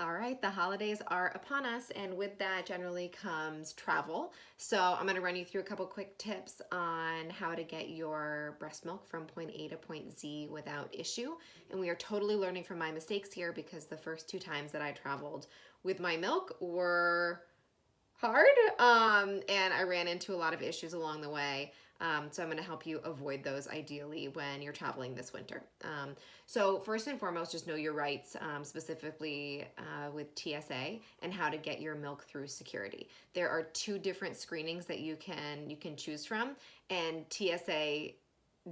All right, the holidays are upon us, and with that generally comes travel. So, I'm going to run you through a couple quick tips on how to get your breast milk from point A to point Z without issue. And we are totally learning from my mistakes here because the first two times that I traveled with my milk were hard, and I ran into a lot of issues along the way. So I'm going to help you avoid those ideally when you're traveling this winter. So first and foremost, just know your rights, specifically with TSA and how to get your milk through security. There are two different screenings that you can choose from, and TSA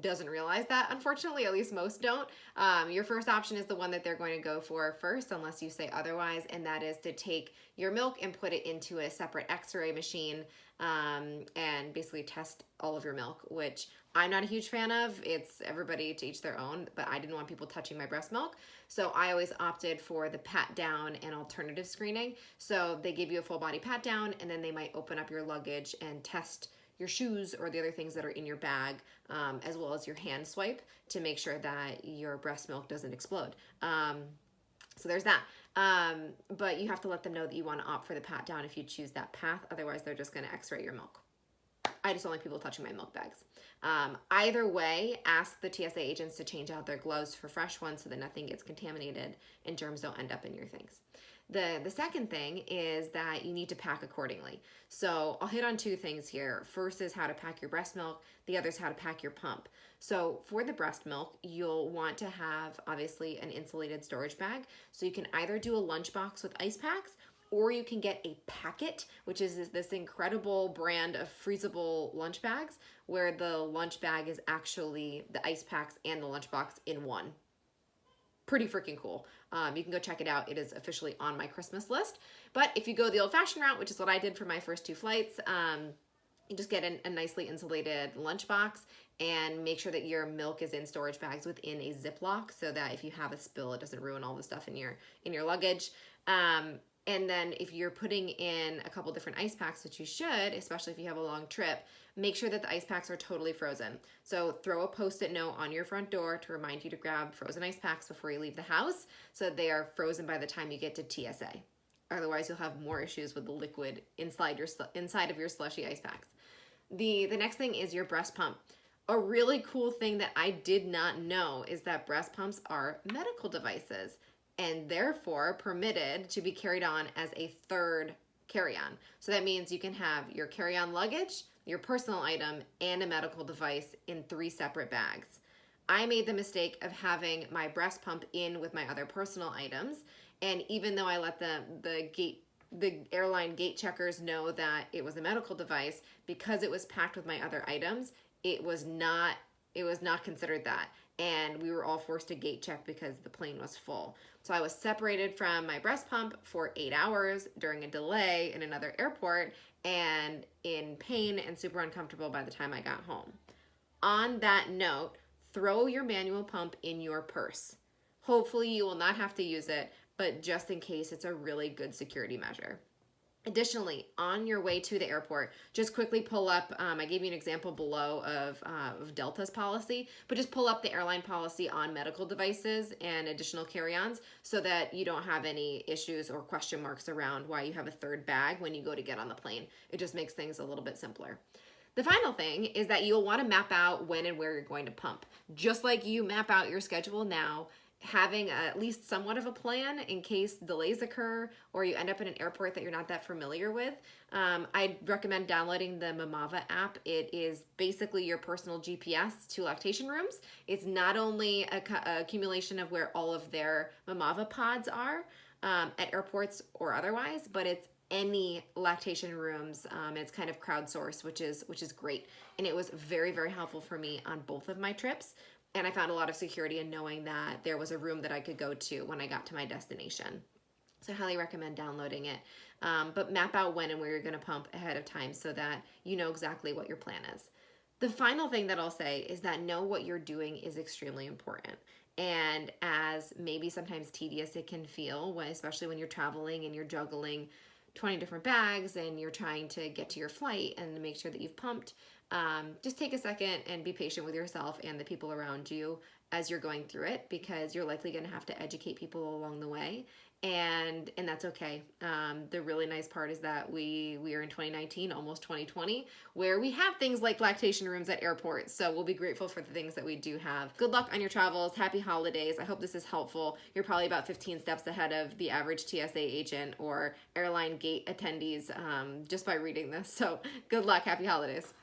doesn't realize that, unfortunately. At least most don't. Your first option is the one that they're going to go for first unless you say otherwise, and that is to take your milk and put it into a separate x-ray machine, and basically test all of your milk, which I'm not a huge fan of. It's everybody to each their own, but I didn't want people touching my breast milk, so I always opted for the pat down and alternative screening. So they give you a full body pat down, and then they might open up your luggage and test your shoes or the other things that are in your bag, as well as your hand swipe to make sure that your breast milk doesn't explode. So there's that. But you have to let them know that you want to opt for the pat down if you choose that path. Otherwise, they're just going to x-ray your milk. I just don't like people touching my milk bags. Either way, ask the TSA agents to change out their gloves for fresh ones so that nothing gets contaminated and germs don't end up in your things. The second thing is that you need to pack accordingly. So I'll hit on two things here. First is how to pack your breast milk. The other is how to pack your pump. So for the breast milk, you'll want to have obviously an insulated storage bag. So you can either do a lunchbox with ice packs, or you can get a packet, which is this incredible brand of freezable lunch bags where the lunch bag is actually the ice packs and the lunchbox in one. Pretty freaking cool. You can go check it out. It is officially on my Christmas list. But if you go the old-fashioned route, which is what I did for my first two flights, you just get a nicely insulated lunchbox and make sure that your milk is in storage bags within a Ziploc so that if you have a spill, it doesn't ruin all the stuff in your luggage. And then if you're putting in a couple different ice packs, which you should, especially if you have a long trip, make sure that the ice packs are totally frozen. So throw a Post-it note on your front door to remind you to grab frozen ice packs before you leave the house so that they are frozen by the time you get to TSA. Otherwise, you'll have more issues with the liquid inside of your slushy ice packs. The next thing is your breast pump. A really cool thing that I did not know is that breast pumps are medical devices and therefore permitted to be carried on as a third carry-on. So that means you can have your carry-on luggage, your personal item, and a medical device in 3 separate bags. I made the mistake of having my breast pump in with my other personal items, and even though I let the airline gate checkers know that it was a medical device, because it was packed with my other items, it was not considered that. And we were all forced to gate check because the plane was full. So I was separated from my breast pump for 8 hours during a delay in another airport and in pain and super uncomfortable by the time I got home. On that note, throw your manual pump in your purse. Hopefully you will not have to use it, but just in case, it's a really good security measure. Additionally, on your way to the airport, just quickly pull up, I gave you an example below of Delta's policy, but just pull up the airline policy on medical devices and additional carry-ons so that you don't have any issues or question marks around why you have a third bag when you go to get on the plane. It just makes things a little bit simpler. The final thing is that you'll want to map out when and where you're going to pump. Just like you map out your schedule now, having at least somewhat of a plan in case delays occur or you end up in an airport that you're not that familiar with. I'd recommend downloading the Mamava app. It is basically your personal GPS to lactation rooms. It's not only a accumulation of where all of their Mamava pods are at airports or otherwise, but it's any lactation rooms. It's kind of crowdsourced, which is great. And it was very, very helpful for me on both of my trips. And I found a lot of security in knowing that there was a room that I could go to when I got to my destination. So I highly recommend downloading it. But map out when and where you're going to pump ahead of time so that you know exactly what your plan is. The final thing that I'll say is that know what you're doing is extremely important. And as maybe sometimes tedious it can feel, especially when you're traveling and you're juggling 20 different bags and you're trying to get to your flight and make sure that you've pumped, just take a second and be patient with yourself and the people around you as you're going through it, because you're likely going to have to educate people along the way, and that's okay. The really nice part is that we are in 2019, almost 2020, where we have things like lactation rooms at airports. So we'll be grateful for the things that we do have. Good luck on your travels. Happy holidays. I hope this is helpful. You're probably about 15 steps ahead of the average TSA agent or airline gate attendees just by reading this. So good luck. Happy holidays.